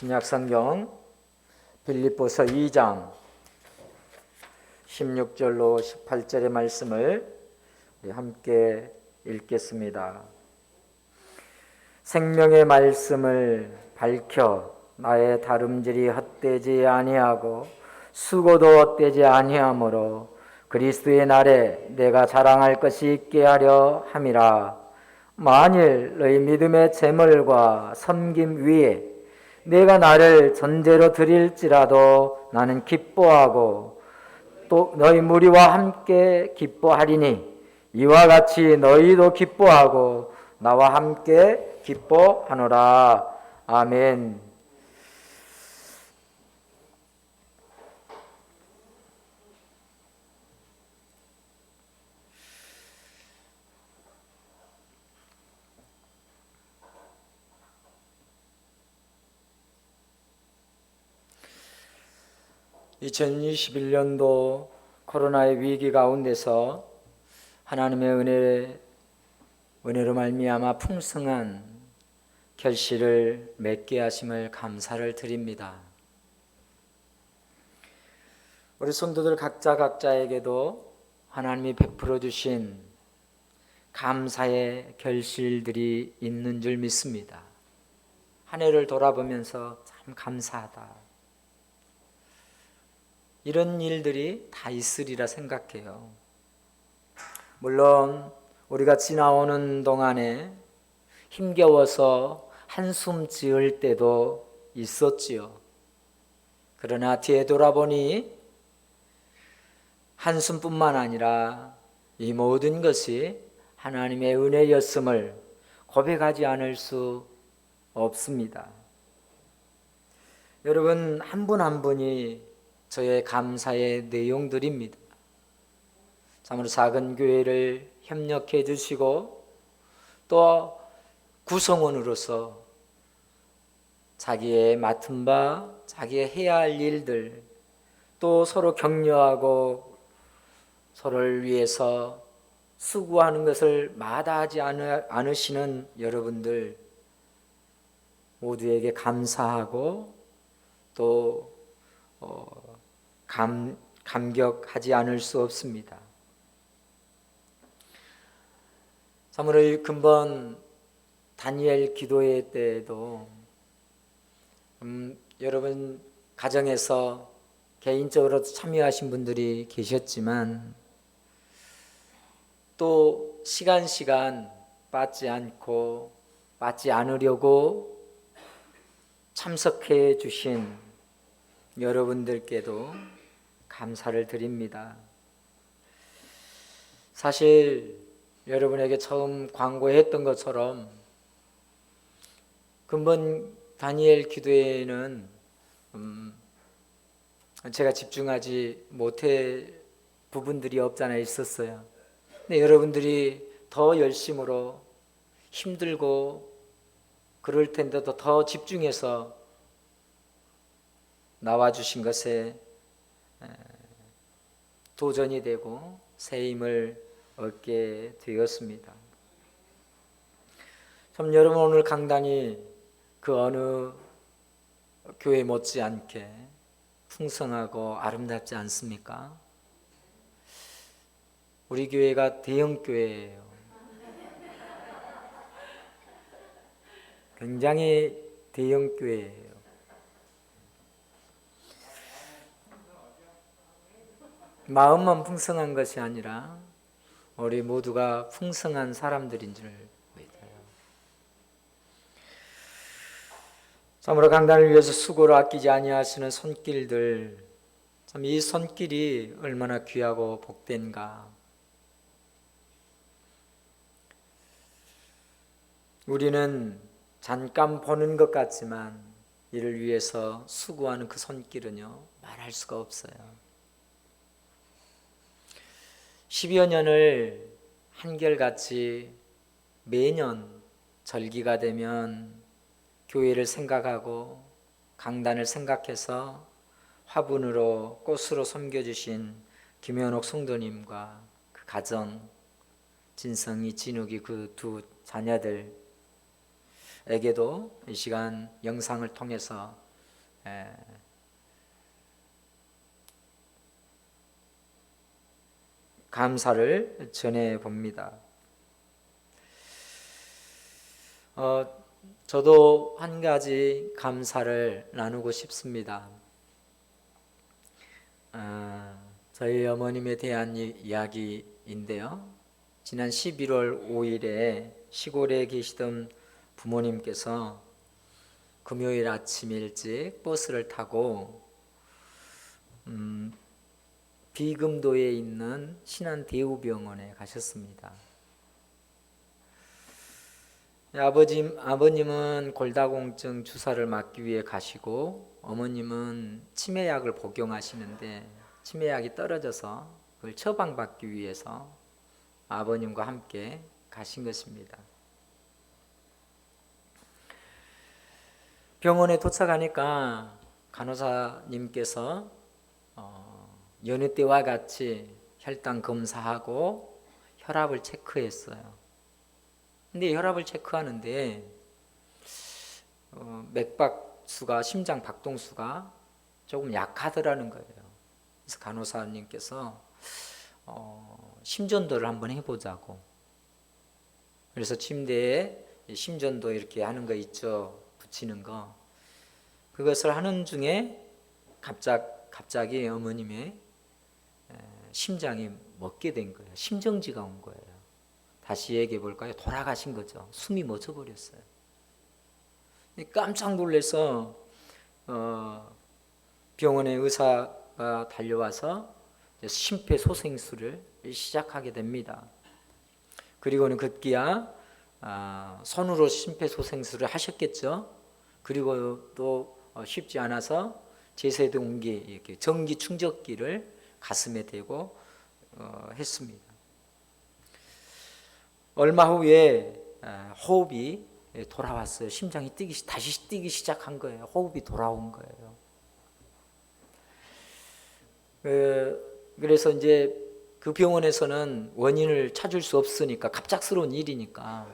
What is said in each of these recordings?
신약성경 빌립보서 2장 16절로 18절의 말씀을 우리 함께 읽겠습니다. 생명의 말씀을 밝혀 나의 다름질이 헛되지 아니하고 수고도 헛되지 아니하므로 그리스도의 날에 내가 자랑할 것이 있게 하려 함이라. 만일 너희 믿음의 재물과 섬김 위에 내가 나를 전제로 드릴지라도 나는 기뻐하고 또 너희 무리와 함께 기뻐하리니 이와 같이 너희도 기뻐하고 나와 함께 기뻐하노라. 아멘. (2021년도) 코로나의 위기 가운데서 하나님의 은혜로 말미암아 풍성한 결실을 맺게 하심을 감사를 드립니다. 우리 성도들 각자에게도 하나님이 베풀어 주신 감사의 결실들이 있는 줄 믿습니다. 한 해를 돌아보면서 참 감사하다, 이런 일들이 다 있으리라 생각해요. 물론 우리가 지나오는 동안에 힘겨워서 한숨 지을 때도 있었지요. 그러나 뒤에 돌아보니 한숨뿐만 아니라 이 모든 것이 하나님의 은혜였음을 고백하지 않을 수 없습니다. 여러분 한 분 한 분이 저의 감사의 내용들입니다. 참으로 작은 교회를 협력해 주시고 또 구성원으로서 자기의 맡은 바, 자기의 해야 할 일들, 또 서로 격려하고 서로를 위해서 수고하는 것을 마다하지 않으시는 여러분들 모두에게 감사하고 또 감격하지 않을 수 없습니다. 참으로 근본 다니엘 기도회 때에도 여러분 가정에서 개인적으로 참여하신 분들이 계셨지만 또 시간 빠지 않으려고 참석해 주신 여러분들께도 감사를 드립니다. 사실 여러분에게 처음 광고했던 것처럼 근본 다니엘 기도회에는 제가 집중하지 못할 부분들이 없잖아 있었어요. 근데 여러분들이 더 열심으로 힘들고 그럴 텐데도 더 집중해서 나와주신 것에 도전이 되고 새 힘을 얻게 되었습니다. 참 여러분 오늘 강단이 그 어느 교회 못지않게 풍성하고 아름답지 않습니까? 우리 교회가 대형 교회예요. 굉장히 대형 교회예요. 마음만 풍성한 것이 아니라 우리 모두가 풍성한 사람들인 줄 믿어요. 참으로 강단을 위해서 수고를 아끼지 아니하시는 손길들, 참 이 손길이 얼마나 귀하고 복된가. 우리는 잠깐 보는 것 같지만 이를 위해서 수고하는 그 손길은요 말할 수가 없어요. 10여 년을 한결같이 매년 절기가 되면 교회를 생각하고 강단을 생각해서 화분으로 꽃으로 섬겨주신 김현옥 성도님과 그 가정, 진성이, 진욱이 그 두 자녀들에게도 이 시간 영상을 통해서 감사를 전해 봅니다. 저도 한 가지 감사를 나누고 싶습니다. 저희 어머님에 대한 이야기인데요. 지난 11월 5일에 시골에 계시던 부모님께서 금요일 아침 일찍 버스를 타고 비금도에 있는 신안대우병원에 가셨습니다. 아버님은 골다공증 주사를 맞기 위해 가시고 어머님은 치매약을 복용하시는데 치매약이 떨어져서 그걸 처방받기 위해서 아버님과 함께 가신 것입니다. 병원에 도착하니까 간호사님께서 여느 때와 같이 혈당 검사하고 혈압을 체크했어요. 근데 혈압을 체크하는데 맥박수가, 심장 박동수가 조금 약하더라는 거예요. 그래서 간호사님께서 심전도를 한번 해보자고. 그래서 침대에 심전도 이렇게 하는 거 있죠, 붙이는 거. 그것을 하는 중에 갑자기 어머님의 심장이 멎게 된 거예요. 심정지가 온 거예요. 다시 얘기해 볼까요? 돌아가신 거죠. 숨이 멎어버렸어요. 깜짝 놀라서 병원에 의사가 달려와서 심폐소생술을 시작하게 됩니다. 그리고는 급기야 손으로 심폐소생술을 하셨겠죠. 그리고 또 쉽지 않아서 제세동기, 이렇게 전기 충격기를 가슴에 대고 했습니다. 얼마 후에 호흡이 돌아왔어요. 심장이 다시 뛰기 시작한 거예요. 호흡이 돌아온 거예요. 그래서 이제 그 병원에서는 원인을 찾을 수 없으니까, 갑작스러운 일이니까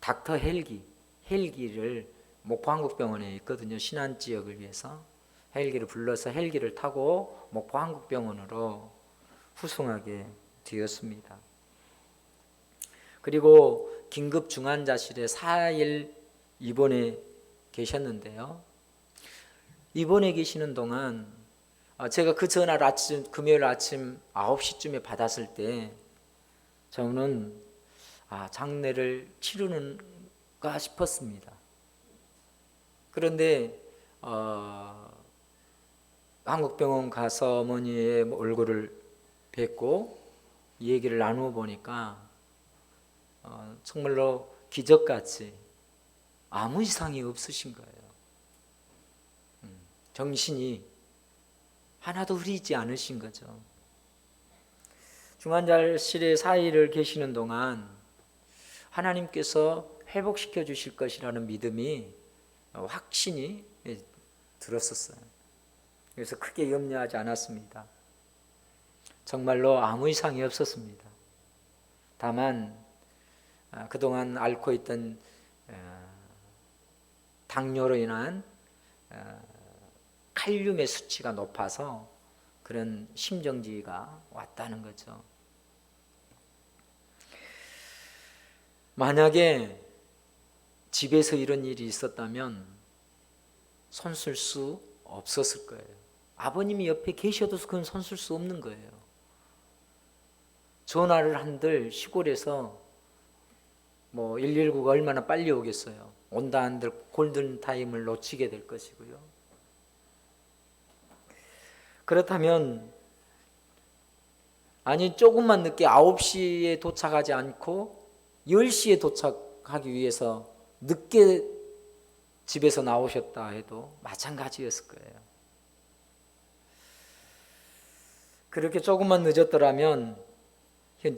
닥터 헬기를 목포 한국병원에 있거든요. 신안 지역을 위해서 헬기를 불러서 헬기를 타고 목포 한국병원으로 후송하게 되었습니다. 그리고 긴급 중환자실에 4일 입원해 계셨는데요. 입원해 계시는 동안 제가 그 전날 금요일 아침 9시쯤에 받았을 때 저는 장례를 치르는가 싶었습니다. 그런데 한국병원 가서 어머니의 얼굴을 뵙고 얘기를 나누어 보니까 정말로 기적같이 아무 이상이 없으신 거예요. 정신이 하나도 흐리지 않으신 거죠. 중환자실에 4일을 계시는 동안 하나님께서 회복시켜 주실 것이라는 믿음이 확신이 들었었어요. 그래서 크게 염려하지 않았습니다. 정말로 아무 이상이 없었습니다. 다만 그동안 앓고 있던 당뇨로 인한 칼륨의 수치가 높아서 그런 심정지가 왔다는 거죠. 만약에 집에서 이런 일이 있었다면 손 쓸 수 없었을 거예요. 아버님이 옆에 계셔도 그건 손 쓸 수 없는 거예요. 전화를 한들 시골에서 119가 얼마나 빨리 오겠어요. 온다 한들 골든타임을 놓치게 될 것이고요. 그렇다면 조금만 늦게 9시에 도착하지 않고 10시에 도착하기 위해서 늦게 집에서 나오셨다 해도 마찬가지였을 거예요. 그렇게 조금만 늦었더라면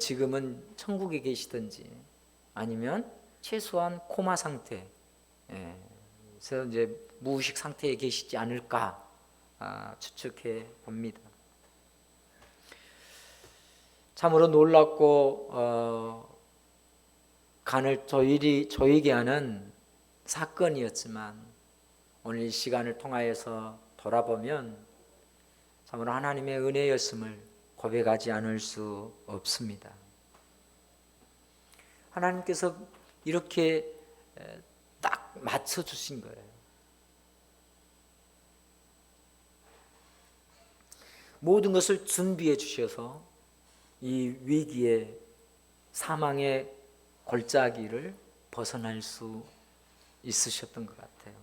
지금은 천국에 계시든지 아니면 최소한 코마 상태, 그래서 이제 무의식 상태에 계시지 않을까 추측해 봅니다. 참으로 놀랍고 간을 조이게 하는 사건이었지만 오늘 이 시간을 통하여서 돌아보면 참으로 하나님의 은혜였음을 고백하지 않을 수 없습니다. 하나님께서 이렇게 딱 맞춰주신 거예요. 모든 것을 준비해 주셔서 이 위기의 사망의 골짜기를 벗어날 수 있으셨던 것 같아요.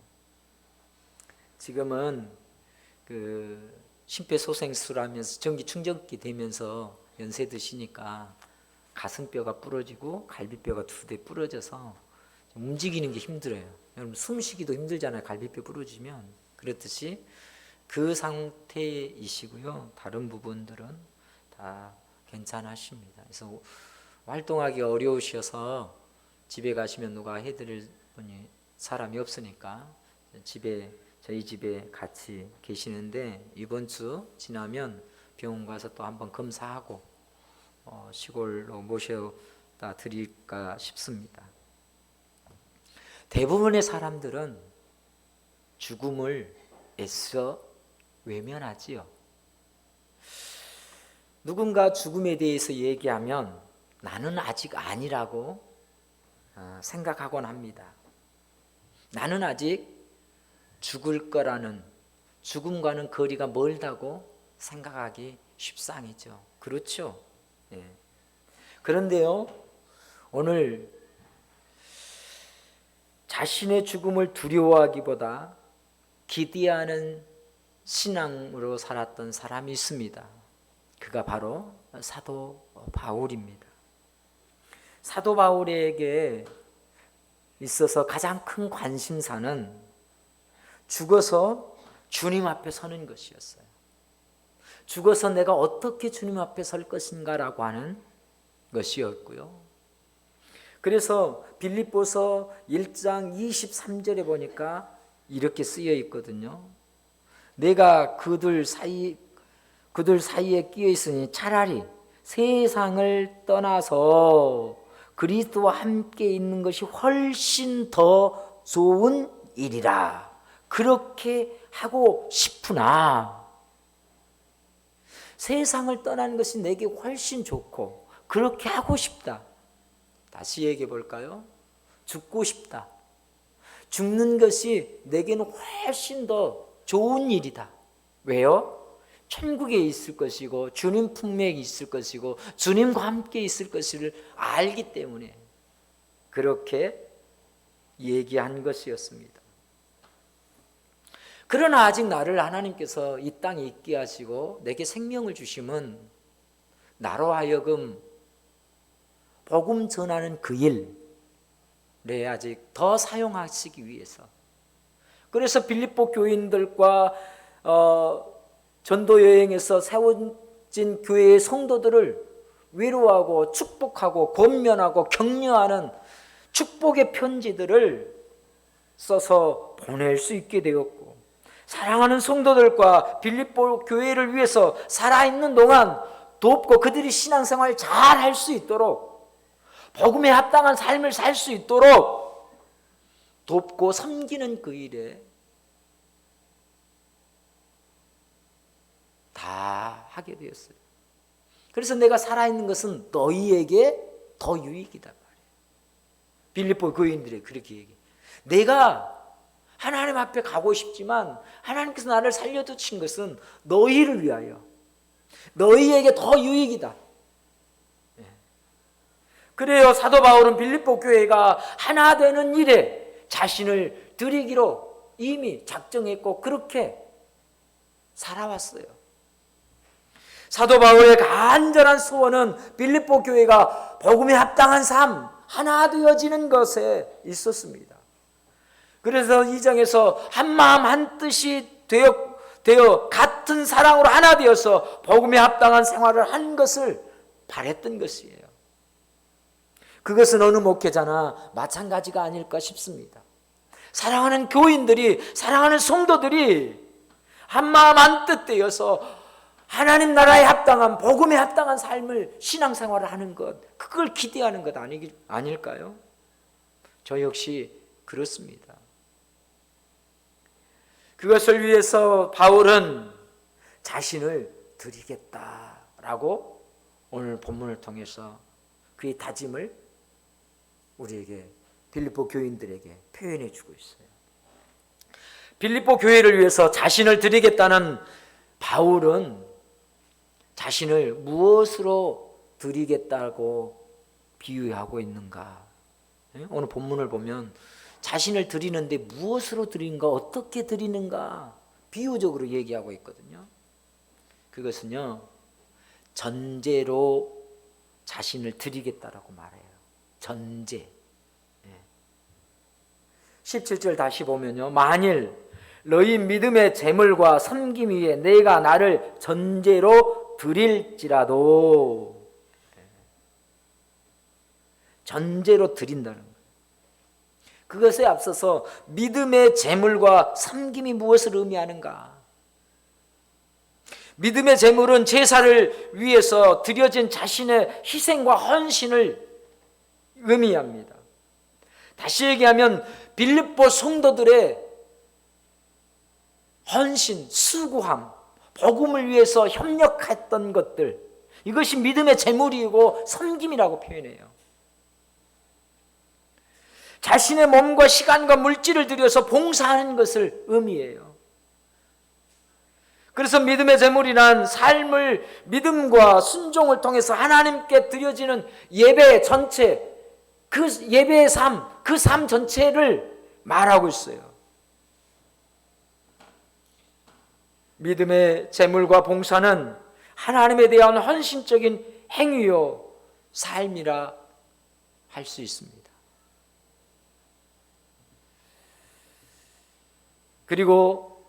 지금은 심폐소생술하면서 전기 충전기 되면서 연세 드시니까 가슴뼈가 부러지고 갈비뼈가 2대 부러져서 움직이는 게 힘들어요. 여러분 숨쉬기도 힘들잖아요. 갈비뼈 부러지면. 그렇듯이 그 상태이시고요. 다른 부분들은 다 괜찮으십니다. 그래서 활동하기 어려우셔서 집에 가시면 누가 해드릴 분이 사람이 없으니까 저희 집에 같이 계시는데 이번 주 지나면 병원 가서 또 한번 검사하고 시골로 모셔다 드릴까 싶습니다. 대부분의 사람들은 죽음을 애써 외면하지요. 누군가 죽음에 대해서 얘기하면 나는 아직 아니라고 생각하곤 합니다. 나는 아직 죽을 거라는, 죽음과는 거리가 멀다고 생각하기 쉽상이죠. 그렇죠? 예. 그런데요, 오늘 자신의 죽음을 두려워하기보다 기대하는 신앙으로 살았던 사람이 있습니다. 그가 바로 사도 바울입니다. 사도 바울에게 있어서 가장 큰 관심사는 죽어서 주님 앞에 서는 것이었어요. 죽어서 내가 어떻게 주님 앞에 설 것인가라고 하는 것이었고요. 그래서 빌립보서 1장 23절에 보니까 이렇게 쓰여 있거든요. 내가 그들 사이에 끼어 있으니 차라리 세상을 떠나서 그리스도와 함께 있는 것이 훨씬 더 좋은 일이라. 그렇게 하고 싶으나 세상을 떠나는 것이 내게 훨씬 좋고 그렇게 하고 싶다. 다시 얘기해 볼까요? 죽고 싶다. 죽는 것이 내게는 훨씬 더 좋은 일이다. 왜요? 천국에 있을 것이고 주님 품에 있을 것이고 주님과 함께 있을 것을 알기 때문에 그렇게 얘기한 것이었습니다. 그러나 아직 나를 하나님께서 이 땅에 있게 하시고 내게 생명을 주심은 나로 하여금 복음 전하는 그 일에 아직 더 사용하시기 위해서. 그래서 빌립보 교인들과 전도 여행에서 세워진 교회의 성도들을 위로하고 축복하고 권면하고 격려하는 축복의 편지들을 써서 보낼 수 있게 되었고, 사랑하는 성도들과 빌립보 교회를 위해서 살아있는 동안 돕고 그들이 신앙생활 잘 할 수 있도록 복음에 합당한 삶을 살 수 있도록 돕고 섬기는 그 일에 다 하게 되었어요. 그래서 내가 살아있는 것은 너희에게 더 유익이다 말이에요. 빌립보 교인들이 그렇게 얘기해요. 내가 하나님 앞에 가고 싶지만 하나님께서 나를 살려두신 것은 너희를 위하여, 너희에게 더 유익이다. 그래요. 사도 바울은 빌립보 교회가 하나 되는 일에 자신을 드리기로 이미 작정했고 그렇게 살아왔어요. 사도 바울의 간절한 소원은 빌립보 교회가 복음에 합당한 삶, 하나 되어지는 것에 있었습니다. 그래서 이 장에서 한 마음 한 뜻이 되어 같은 사랑으로 하나 되어서 복음에 합당한 생활을 한 것을 바랬던 것이에요. 그것은 어느 목회자나 마찬가지가 아닐까 싶습니다. 사랑하는 교인들이, 사랑하는 성도들이 한 마음 한 뜻 되어서 하나님 나라에 합당한, 복음에 합당한 삶을, 신앙생활을 하는 것, 그걸 기대하는 것 아닐까요? 저 역시 그렇습니다. 그것을 위해서 바울은 자신을 드리겠다라고 오늘 본문을 통해서 그의 다짐을 우리에게, 빌립보 교인들에게 표현해 주고 있어요. 빌립보 교회를 위해서 자신을 드리겠다는 바울은 자신을 무엇으로 드리겠다고 비유하고 있는가? 오늘 본문을 보면 자신을 드리는데 무엇으로 드리는가, 어떻게 드리는가 비유적으로 얘기하고 있거든요. 그것은요, 전제로 자신을 드리겠다라고 말해요. 전제. 17절 다시 보면요, 만일 너희 믿음의 재물과 섬김 위에 내가 나를 전제로 드릴지라도, 전제로 드린다는 거예요. 그것에 앞서서 믿음의 재물과 섬김이 무엇을 의미하는가? 믿음의 재물은 제사를 위해서 드려진 자신의 희생과 헌신을 의미합니다. 다시 얘기하면 빌립보 성도들의 헌신, 수고함, 복음을 위해서 협력했던 것들, 이것이 믿음의 재물이고 섬김이라고 표현해요. 자신의 몸과 시간과 물질을 들여서 봉사하는 것을 의미해요. 그래서 믿음의 재물이란 삶을 믿음과 순종을 통해서 하나님께 드려지는 예배 전체, 그 예배의 삶, 그 삶 전체를 말하고 있어요. 믿음의 재물과 봉사는 하나님에 대한 헌신적인 행위요, 삶이라 할 수 있습니다. 그리고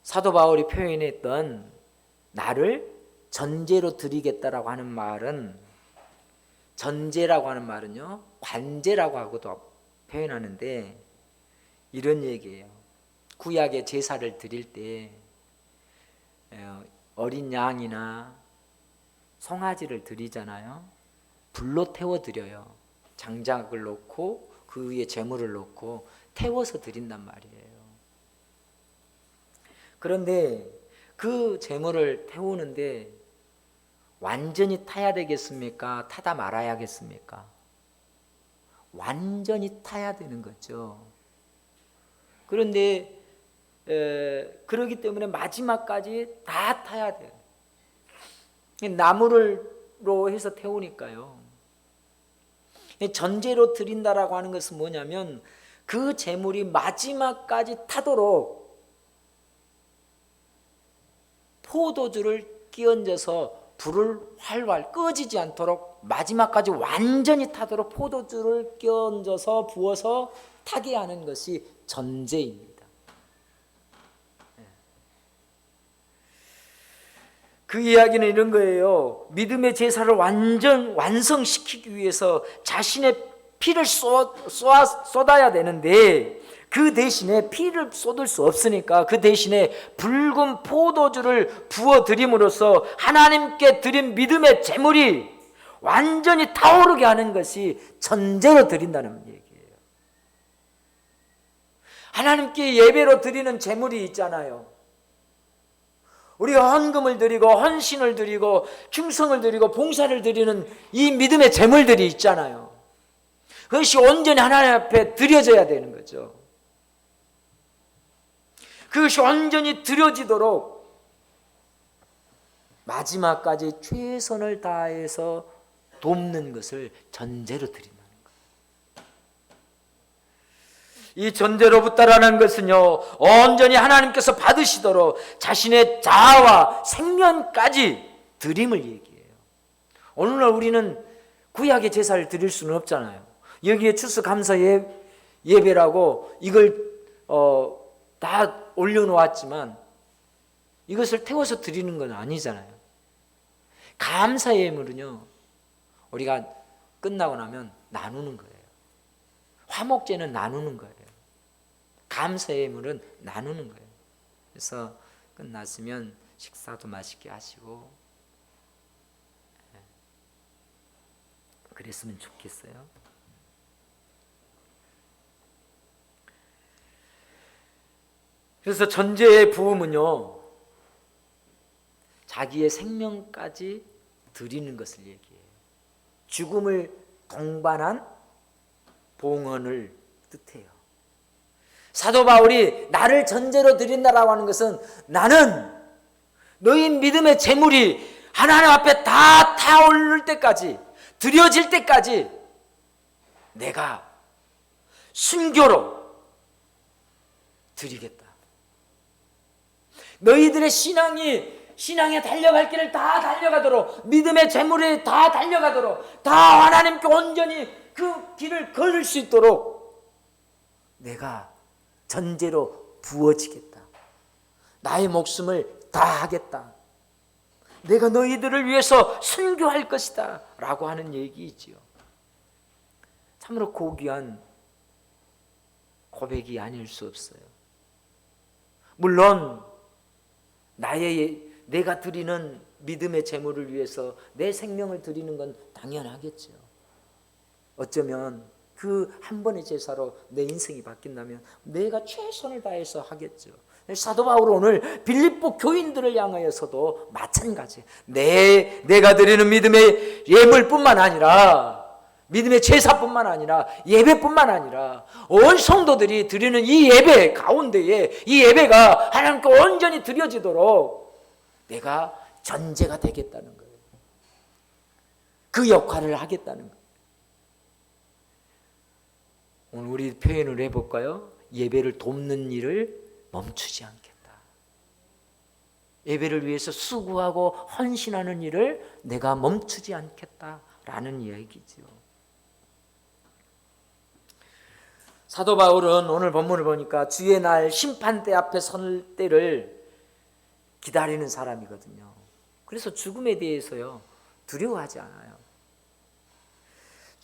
사도 바울이 표현했던 나를 전제로 드리겠다라고 하는 말은, 전제라고 하는 말은요, 관제라고 하고도 표현하는데 이런 얘기예요. 구약의 제사를 드릴 때 어린 양이나 송아지를 드리잖아요. 불로 태워 드려요. 장작을 놓고 그 위에 제물을 놓고 태워서 드린단 말이에요. 그런데 그 제물을 태우는데 완전히 타야 되겠습니까? 타다 말아야겠습니까? 완전히 타야 되는 거죠. 그런데 그러기 때문에 마지막까지 다 타야 돼요. 나무로 해서 태우니까요. 전제로 드린다라고 하는 것은 뭐냐면 그 제물이 마지막까지 타도록 포도주를 끼얹어서 불을 활활 꺼지지 않도록 마지막까지 완전히 타도록 포도주를 끼얹어서 부어서 타게 하는 것이 전제입니다. 그 이야기는 이런 거예요. 믿음의 제사를 완성시키기 위해서 자신의 피를 쏟아야 되는데 그 대신에 피를 쏟을 수 없으니까 그 대신에 붉은 포도주를 부어드림으로써 하나님께 드린 믿음의 제물이 완전히 타오르게 하는 것이 전제로 드린다는 얘기예요. 하나님께 예배로 드리는 제물이 있잖아요. 우리가 헌금을 드리고 헌신을 드리고 충성을 드리고 봉사를 드리는 이 믿음의 제물들이 있잖아요. 그것이 온전히 하나님 앞에 드려져야 되는 거죠. 그것이 온전히 드려지도록 마지막까지 최선을 다해서 돕는 것을 전제로 드린다는 거예요. 이 전제로부터라는 것은요, 온전히 하나님께서 받으시도록 자신의 자아와 생명까지 드림을 얘기해요. 오늘날 우리는 구약의 제사를 드릴 수는 없잖아요. 여기에 추수감사 예배라고 이걸 다 올려놓았지만 이것을 태워서 드리는 건 아니잖아요. 감사 예물은요, 우리가 끝나고 나면 나누는 거예요. 화목제는 나누는 거예요. 감사 예물은 나누는 거예요. 그래서 끝났으면 식사도 맛있게 하시고 그랬으면 좋겠어요. 그래서 전제의 부음은요, 자기의 생명까지 드리는 것을 얘기해요. 죽음을 동반한 봉헌을 뜻해요. 사도 바울이 나를 전제로 드린다라고 하는 것은 나는 너희 믿음의 재물이 하나님 앞에 다 타오를 때까지, 드려질 때까지 내가 순교로 드리겠다. 너희들의 신앙에 달려갈 길을 다 달려가도록, 믿음의 재물이 다 달려가도록, 다 하나님께 온전히 그 길을 걸을 수 있도록 내가 전제로 부어지겠다. 나의 목숨을 다하겠다. 내가 너희들을 위해서 순교할 것이다 라고 하는 얘기이지요. 참으로 고귀한 고백이 아닐 수 없어요. 물론 내가 드리는 믿음의 재물을 위해서 내 생명을 드리는 건 당연하겠죠. 어쩌면 그 한 번의 제사로 내 인생이 바뀐다면 내가 최선을 다해서 하겠죠. 사도 바울은 오늘 빌립보 교인들을 향하여서도 마찬가지. 내가 드리는 믿음의 예물뿐만 아니라, 믿음의 제사뿐만 아니라, 예배뿐만 아니라 온 성도들이 드리는 이 예배 가운데에 이 예배가 하나님께 온전히 드려지도록 내가 전제가 되겠다는 거예요. 그 역할을 하겠다는 거예요. 오늘 우리 표현을 해볼까요? 예배를 돕는 일을 멈추지 않겠다. 예배를 위해서 수고하고 헌신하는 일을 내가 멈추지 않겠다라는 얘기지요. 사도 바울은 오늘 본문을 보니까 주의 날 심판대 앞에 설 때를 기다리는 사람이거든요. 그래서 죽음에 대해서요 두려워하지 않아요.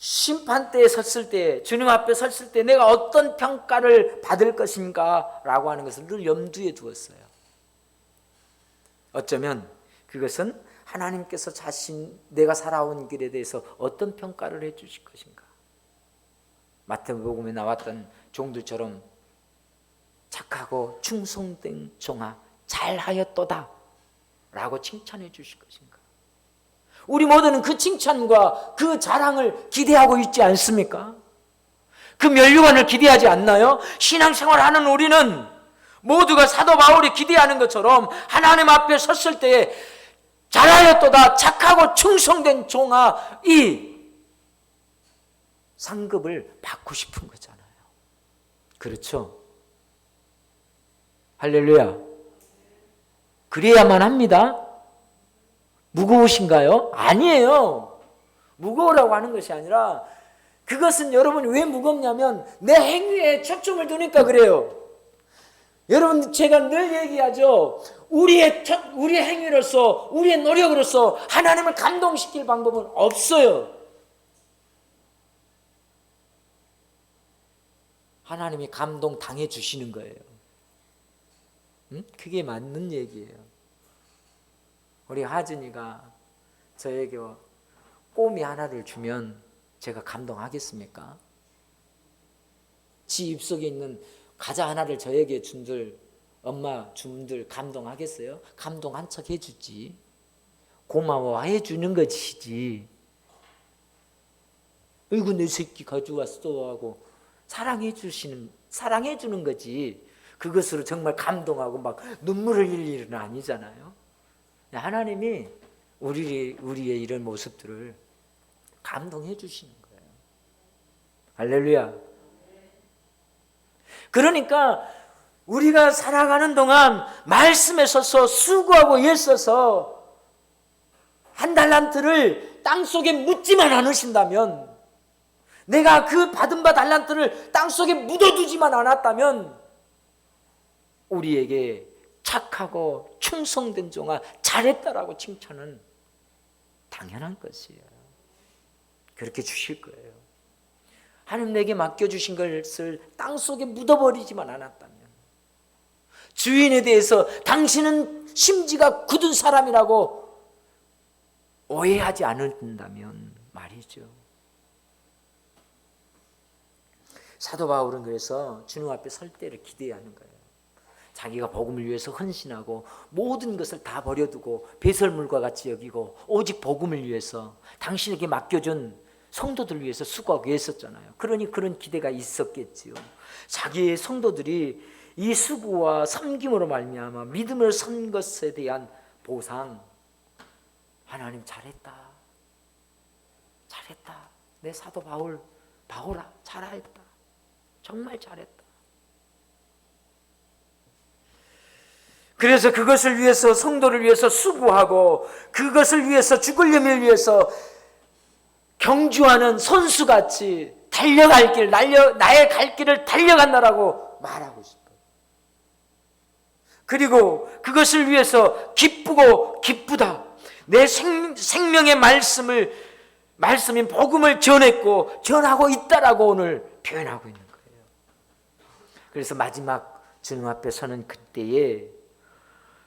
심판대에 섰을 때, 주님 앞에 섰을 때 내가 어떤 평가를 받을 것인가 라고 하는 것을 늘 염두에 두었어요. 어쩌면 그것은 하나님께서 내가 살아온 길에 대해서 어떤 평가를 해 주실 것인가. 마태복음에 나왔던 종들처럼 착하고 충성된 종아 잘하였도다 라고 칭찬해 주실 것인가. 우리 모두는 그 칭찬과 그 자랑을 기대하고 있지 않습니까? 그 면류관을 기대하지 않나요? 신앙생활하는 우리는 모두가 사도 바울이 기대하는 것처럼 하나님 앞에 섰을 때에 잘하였도다 착하고 충성된 종아 이 상급을 받고 싶은 거잖아요. 그렇죠? 할렐루야. 그래야만 합니다. 무거우신가요? 아니에요. 무거우라고 하는 것이 아니라 그것은 여러분이 왜 무겁냐면 내 행위에 초점을 두니까 그래요. 여러분 제가 늘 얘기하죠. 우리의 행위로서 우리의 노력으로서 하나님을 감동시킬 방법은 없어요. 하나님이 감동 당해 주시는 거예요. 그게 맞는 얘기예요. 우리 하진이가 저에게 꼬미 하나를 주면 제가 감동하겠습니까? 지 입속에 있는 과자 하나를 저에게 준들 엄마 준들 감동하겠어요? 감동한 척 해주지. 고마워해 주는 것이지. 어이구 내 새끼 가져왔어 하고 사랑해 주는 거지. 그것으로 정말 감동하고 막 눈물을 흘릴 일은 아니잖아요. 하나님이 우리의 이런 모습들을 감동해 주시는 거예요. 할렐루야. 그러니까 우리가 살아가는 동안 말씀에 서서 수고하고 애써서 한 달란트를 땅속에 묻지만 않으신다면, 내가 그 받은 바 달란트를 땅속에 묻어두지만 않았다면 우리에게 착하고 충성된 종아 잘했다라고 칭찬은 당연한 것이에요. 그렇게 주실 거예요. 하나님 내게 맡겨주신 것을 땅속에 묻어버리지만 않았다면, 주인에 대해서 당신은 심지가 굳은 사람이라고 오해하지 않는다면 말이죠. 사도 바울은 그래서 주님 앞에 설 때를 기대하는 거예요. 자기가 복음을 위해서 헌신하고 모든 것을 다 버려두고 배설물과 같이 여기고 오직 복음을 위해서 당신에게 맡겨준 성도들 위해서 수고하고 애썼잖아요. 그러니 그런 기대가 있었겠지요. 자기의 성도들이 이 수고와 섬김으로 말미암아 믿음을 선 것에 대한 보상, 하나님 잘했다, 내 사도 바울아 잘했다, 정말 잘했다. 그래서 그것을 위해서, 성도를 위해서 수고하고 그것을 위해서 죽을 염을 위해서 경주하는 선수같이 달려갈 길, 나의 갈 길을 달려간다라고 말하고 싶어요. 그리고 그것을 위해서 기쁘고 기쁘다, 내 생명의 말씀인 복음을 전했고 전하고 있다라고 오늘 표현하고 있는 거예요. 그래서 마지막 주님 앞에 서는 그때에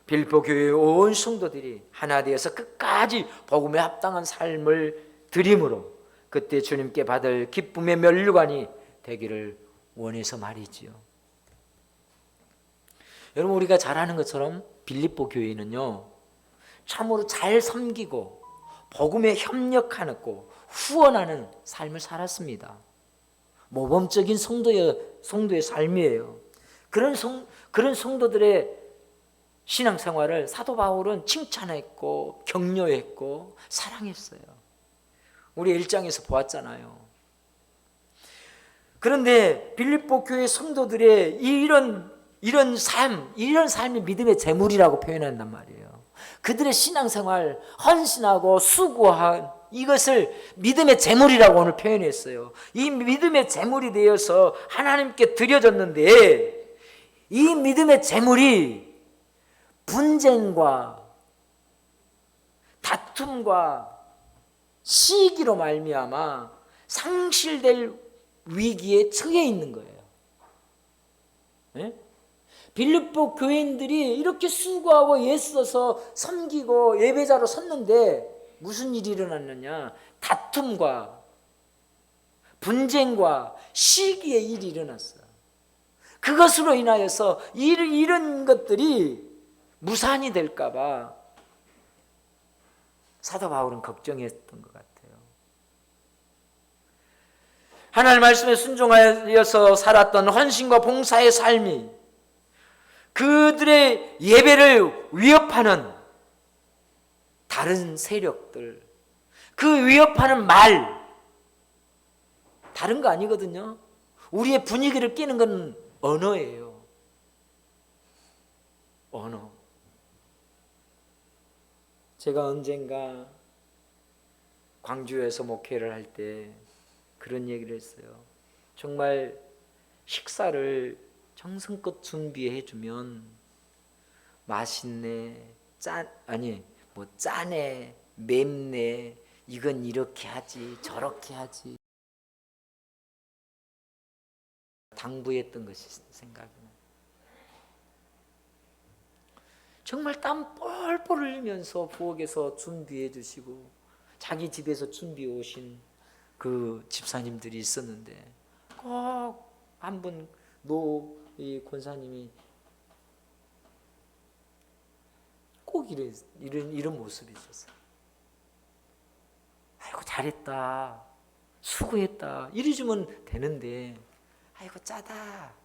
빌립보 교회의 온 성도들이 하나 되어서 끝까지 복음에 합당한 삶을 드림으로 그때 주님께 받을 기쁨의 면류관이 되기를 원해서 말이지요. 여러분, 우리가 잘 아는 것처럼 빌립보 교회는요, 참으로 잘 섬기고 복음에 협력하고 후원하는 삶을 살았습니다. 모범적인 성도의 삶이에요. 그런 성도들의 신앙생활을 사도 바울은 칭찬했고 격려했고 사랑했어요. 우리 1장에서 보았잖아요. 그런데 빌립보 교회 성도들의 이런 삶이 믿음의 재물이라고 표현한단 말이에요. 그들의 신앙생활, 헌신하고 수고한 이것을 믿음의 재물이라고 오늘 표현했어요. 이 믿음의 재물이 되어서 하나님께 드려졌는데, 이 믿음의 재물이 분쟁과 다툼과 시기로 말미암아 상실될 위기에 처해 있는 거예요. 네? 빌립보 교인들이 이렇게 수고하고 애써서 섬기고 예배자로 섰는데 무슨 일이 일어났느냐? 다툼과 분쟁과 시기의 일이 일어났어요. 그것으로 인하여서 이런 것들이 무산이 될까 봐 사도 바울은 걱정했던 것 같아요. 하나님 말씀에 순종하여서 살았던 헌신과 봉사의 삶이 그들의 예배를 위협하는 다른 세력들, 그 위협하는 말, 다른 거 아니거든요. 우리의 분위기를 깨는 건 언어예요. 언어. 제가 언젠가 광주에서 목회를 할 때 그런 얘기를 했어요. 정말 식사를 정성껏 준비해 주면 맛있네, 짜네, 맵네, 이건 이렇게 하지, 저렇게 하지. 당부했던 것이 생각이 나요. 정말 땀 뻘뻘 흘리면서 부엌에서 준비해 주시고 자기 집에서 준비해 오신 그 집사님들이 있었는데 꼭 한 분 이 권사님이 꼭 이런 모습이 있었어요. 아이고 잘했다, 수고했다 이래주면 되는데 아이고 짜다.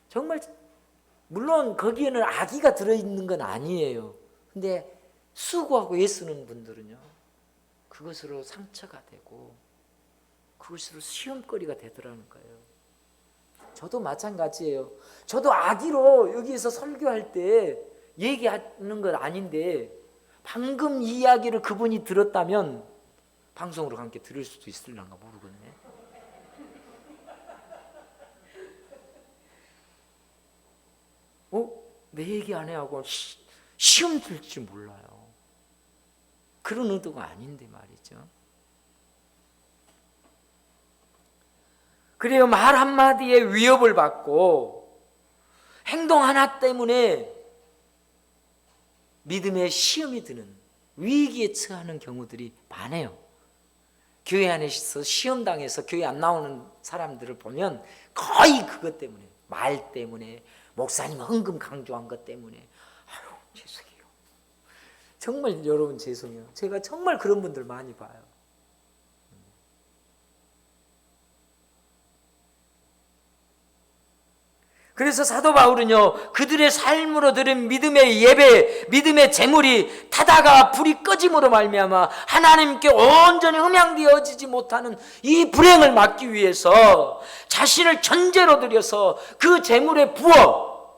정말 물론 거기에는 악의가 들어있는 건 아니에요. 근데 수고하고 애쓰는 분들은요, 그것으로 상처가 되고 그것으로 시험거리가 되더라는 거예요. 저도 마찬가지예요. 저도 악의로 여기에서 설교할 때 얘기하는 건 아닌데 방금 이 이야기를 그분이 들었다면 방송으로 함께 들을 수도 있을란가 모르겠네. 내 얘기 안 해 하고 시험 들지 몰라요. 그런 의도가 아닌데 말이죠. 그래요. 말 한마디에 위협을 받고 행동 하나 때문에 믿음의 시험이 드는 위기에 처하는 경우들이 많아요. 교회 안에서 시험당해서 교회 안 나오는 사람들을 보면 거의 그것 때문에, 말 때문에, 목사님 헌금 강조한 것 때문에. 아유, 죄송해요. 정말 여러분 죄송해요. 제가 정말 그런 분들 많이 봐요. 그래서 사도 바울은요, 그들의 삶으로 들은 믿음의 예배, 믿음의 제물이 타다가 불이 꺼짐으로 말미암아 하나님께 온전히 음양되어지지 못하는 이 불행을 막기 위해서 자신을 전제로 들여서 그 제물에 부어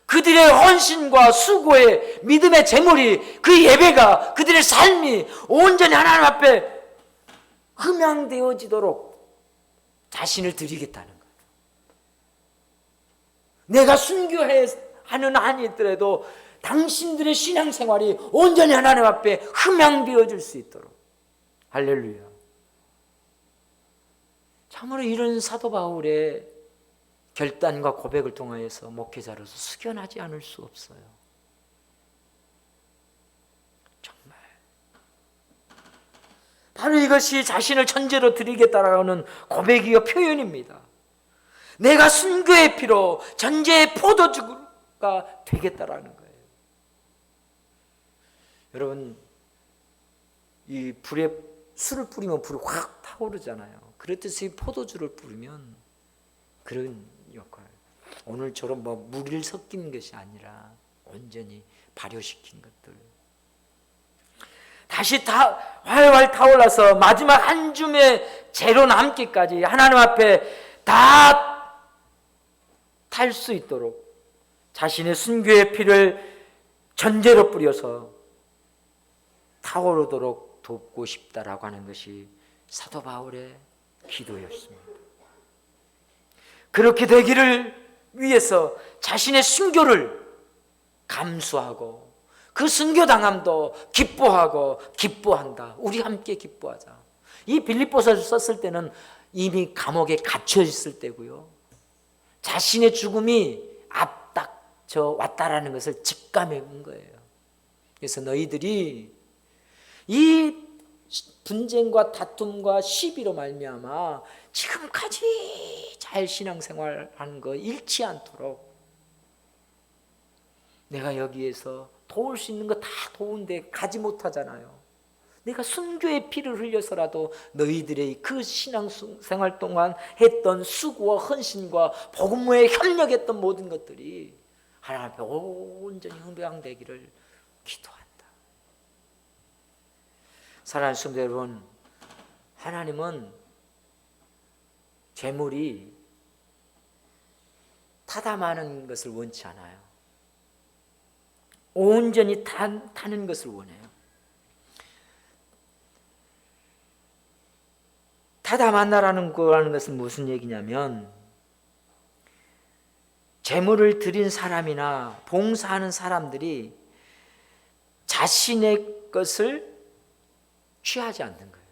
그들의 헌신과 수고의 믿음의 제물이, 그 예배가, 그들의 삶이 온전히 하나님 앞에 음양되어지도록 자신을 드리겠다는 거예요. 내가 순교하는 한이 있더라도 당신들의 신앙생활이 온전히 하나님 앞에 흠양되어질 수 있도록. 할렐루야. 참으로 이런 사도 바울의 결단과 고백을 통하여서 목회자로서 숙연하지 않을 수 없어요. 정말 바로 이것이 자신을 천재로 드리겠다라는 고백이요 표현입니다. 내가 순교의 피로 전제의 포도주가 되겠다라는 거예요. 여러분, 이 불에 술을 뿌리면 불이 확 타오르잖아요. 그렇듯이 포도주를 뿌리면 그런 역할. 오늘처럼 뭐 물을 섞인 것이 아니라 온전히 발효시킨 것들. 다시 다 활활 타올라서 마지막 한 줌의 재로 남기까지 하나님 앞에 다 탈 수 있도록 자신의 순교의 피를 전제로 뿌려서 타오르도록 돕고 싶다라고 하는 것이 사도 바울의 기도였습니다. 그렇게 되기를 위해서 자신의 순교를 감수하고 그 순교당함도 기뻐하고 기뻐한다. 우리 함께 기뻐하자. 이 빌립보서를 썼을 때는 이미 감옥에 갇혀 있을 때고요. 자신의 죽음이 앞닥쳐 왔다라는 것을 직감한 거예요. 그래서 너희들이 이 분쟁과 다툼과 시비로 말미암아 지금까지 잘 신앙생활하는 거 잃지 않도록 내가 여기에서 도울 수 있는 거 다 도운데 가지 못하잖아요. 내가 순교의 피를 흘려서라도 너희들의 그 신앙생활 동안 했던 수고와 헌신과 복음에 협력했던 모든 것들이 하나님 앞에 온전히 흥병되기를 기도한다. 사랑하는 성도 여러분, 하나님은 재물이 타담하는 것을 원치 않아요. 온전히 타는 것을 원해요. 타담한다라는 것은 무슨 얘기냐면 재물을 드린 사람이나 봉사하는 사람들이 자신의 것을 취하지 않는 거예요.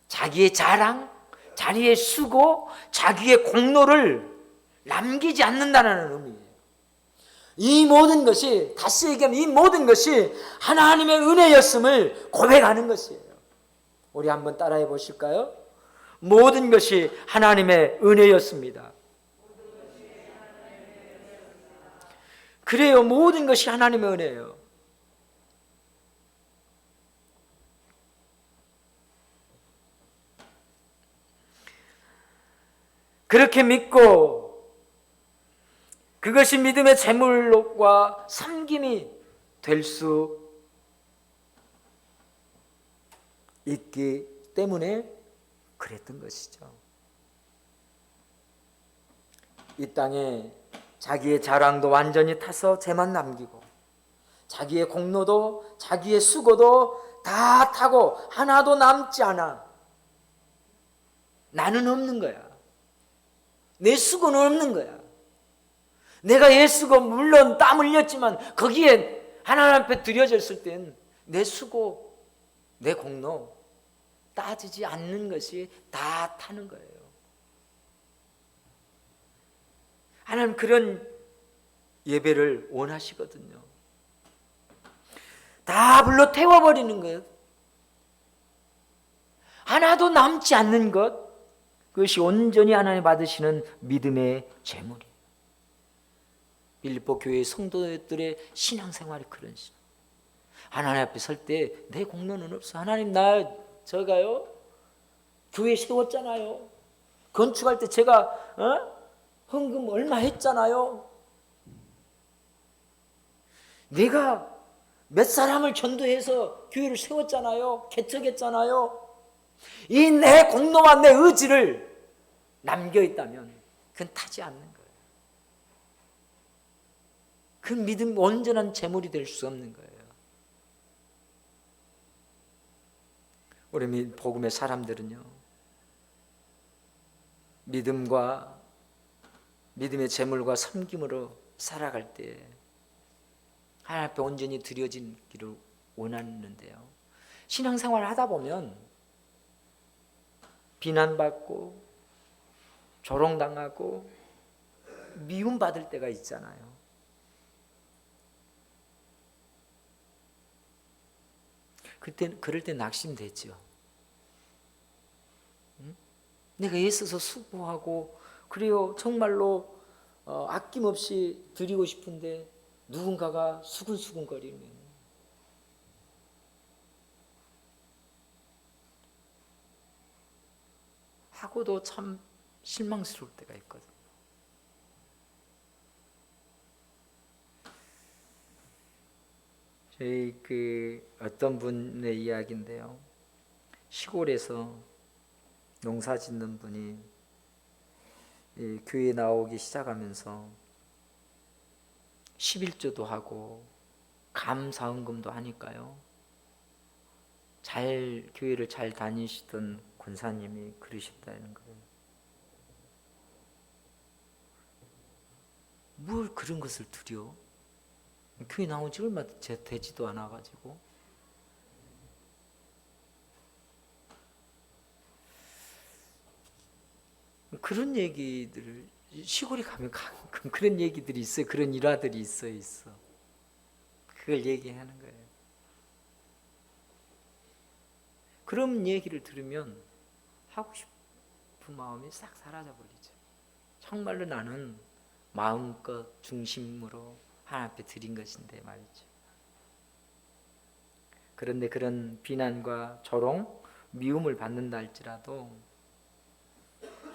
자기의 자랑, 자기의 수고, 자기의 공로를 남기지 않는다는 의미예요. 이 모든 것이, 다시 얘기하면 이 모든 것이 하나님의 은혜였음을 고백하는 것이에요. 우리 한번 따라해 보실까요? 모든 것이 하나님의 은혜였습니다. 그래요. 모든 것이 하나님의 은혜예요. 그렇게 믿고 그것이 믿음의 제물과 섬김이 될 수 있기 때문에 그랬던 것이죠. 이 땅에 자기의 자랑도 완전히 타서 재만 남기고 자기의 공로도 자기의 수고도 다 타고 하나도 남지 않아. 나는 없는 거야. 내 수고는 없는 거야. 내가 애쓰고 물론 땀 흘렸지만 거기에 하나님 앞에 드려졌을 땐 내 수고, 내 공로 따지지 않는 것이 다 타는 거예요. 하나님 그런 예배를 원하시거든요. 다 불러 태워버리는 거예요. 하나도 남지 않는 것, 그것이 온전히 하나님 받으시는 믿음의 재물이에요. 빌립보 교회 성도들의 신앙생활이 그런 신. 하나님 앞에 설 때 내 공로는 없어. 하나님 제가요 교회 세웠잖아요. 건축할 때 제가 헌금 얼마 했잖아요. 내가 몇 사람을 전도해서 교회를 세웠잖아요. 개척했잖아요. 이 내 공로와 내 의지를 남겨있다면 그건 타지 않는 거예요. 그 믿음 온전한 재물이 될 수 없는 거예요. 우리 복음의 사람들은요, 믿음과 믿음의 재물과 섬김으로 살아갈 때 하나님 앞에 온전히 드려지기를 원하는데요, 신앙생활을 하다 보면 비난받고 조롱당하고 미움받을 때가 있잖아요. 그럴 때 낙심되죠. 내가 애써서 수고하고 그래요, 정말로 아낌없이 드리고 싶은데 누군가가 수근수근거리면 하고도 참 실망스러울 때가 있거든요. 저희 어떤 분의 이야기인데요, 시골에서 농사 짓는 분이 교회에 나오기 시작하면서 11조도 하고 감사헌금도 하니까요, 교회를 잘 다니시던 권사님이 그러셨다는 거예요. 뭘 그런 것을 두려? 교회 나온 지 얼마 되지도 않아가지고. 그런 얘기들을 시골에 가면 가끔 그런 얘기들이 있어요. 그런 일화들이 있어. 그걸 얘기하는 거예요. 그런 얘기를 들으면 하고 싶은 마음이 싹 사라져 버리죠. 정말로 나는 마음껏 중심으로 하나님 앞에 드린 것인데 말이죠. 그런데 그런 비난과 조롱, 미움을 받는다 할지라도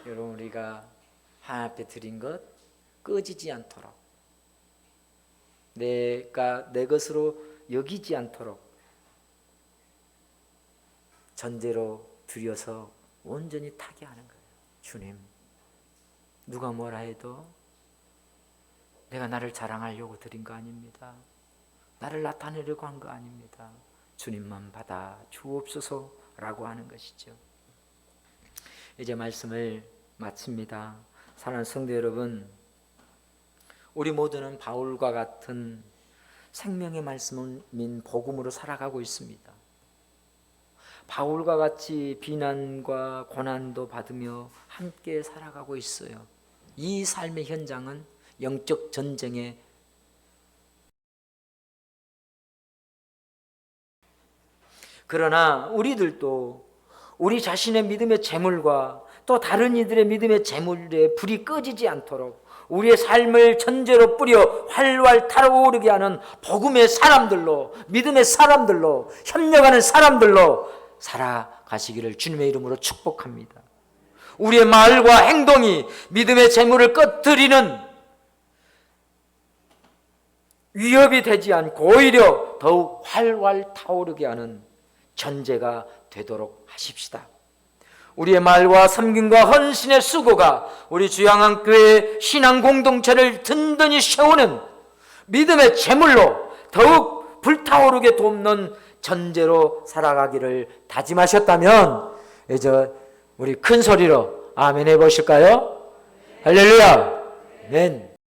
여러분, 우리가 하나님 앞에 드린 것 꺼지지 않도록, 내가 내 것으로 여기지 않도록 전제로 드려서 온전히 타게 하는 거예요. 주님, 누가 뭐라 해도 내가 나를 자랑하려고 드린 거 아닙니다. 나를 나타내려고 한 거 아닙니다. 주님만 받아 주옵소서라고 하는 것이죠. 이제 말씀을 마칩니다. 사랑하는 성도 여러분, 우리 모두는 바울과 같은 생명의 말씀인 복음으로 살아가고 있습니다. 바울과 같이 비난과 고난도 받으며 함께 살아가고 있어요. 이 삶의 현장은 영적 전쟁의 그러나 우리들도 우리 자신의 믿음의 재물과 또 다른 이들의 믿음의 재물에 불이 꺼지지 않도록 우리의 삶을 전제로 뿌려 활활 타오르게 하는 복음의 사람들로, 믿음의 사람들로, 협력하는 사람들로 살아가시기를 주님의 이름으로 축복합니다. 우리의 말과 행동이 믿음의 재물을 꺼뜨리는 위협이 되지 않고 오히려 더욱 활활 타오르게 하는 전제가 되도록 하십시다. 우리의 말과 섬김과 헌신의 수고가 우리 주양한교회 신앙 공동체를 든든히 세우는 믿음의 재물로 더욱 불타오르게 돕는 전제로 살아가기를 다짐하셨다면 이제 우리 큰 소리로 아멘 해보실까요? 할렐루야! 아멘.